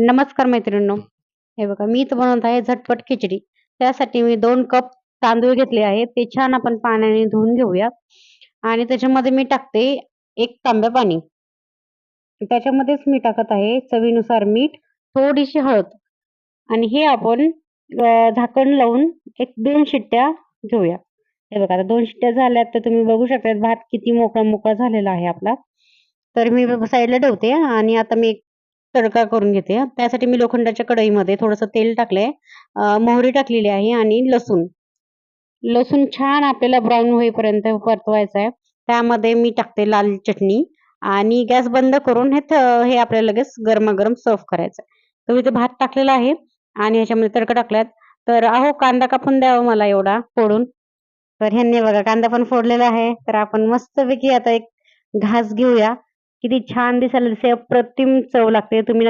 नमस्कार मैत्रिणींनो. हे बघा मी इथं बनवत आहे झटपट खिचडी. त्यासाठी मी 2 कप तांदूळ घेतले आहेत. ते छान आपण पाण्याने धुवून घेऊया आणि त्याच्यामध्ये मी टाकते 1 तांब्या पाणी. त्याच्यामध्येच मी टाकत आहे चवीनुसार मीठ, थोडीशी हळद आणि हे आपण झाकण लावून 1-2 शिट्ट्या घेऊया. हे बघा आता 2 शिट्ट्या झाल्यात तर तुम्ही बघू शकता भात किती मोकळा झालेला आहे आपला. तर मी साईडला ठेवते आणि आता मी एक तडका करून घेते. त्यासाठी मी लोखंडाच्या कढईमध्ये थोडंसं तेल टाकलंय, मोहरी टाकलेली आहे आणि लसूण. लसूण छान आपल्याला ब्राऊन होईपर्यंत परतवायचा आहे. त्यामध्ये मी टाकते लाल चटणी आणि गॅस बंद करून हे आपल्याला लगेच गरमागरम सर्व्ह करायचं आहे. तर मी इथे भात टाकलेला आहे आणि ह्याच्यामध्ये तडका टाकलाय. तर अहो कांदा कापून द्यावा मला एवढा फोडून. तर ह्यांनी बघा कांदा पण फोडलेला आहे. तर आपण मस्तपैकी आता एक घास घेऊया. किती छान दिसायला दिसते, अप्रतिम चव लागते. तुम्ही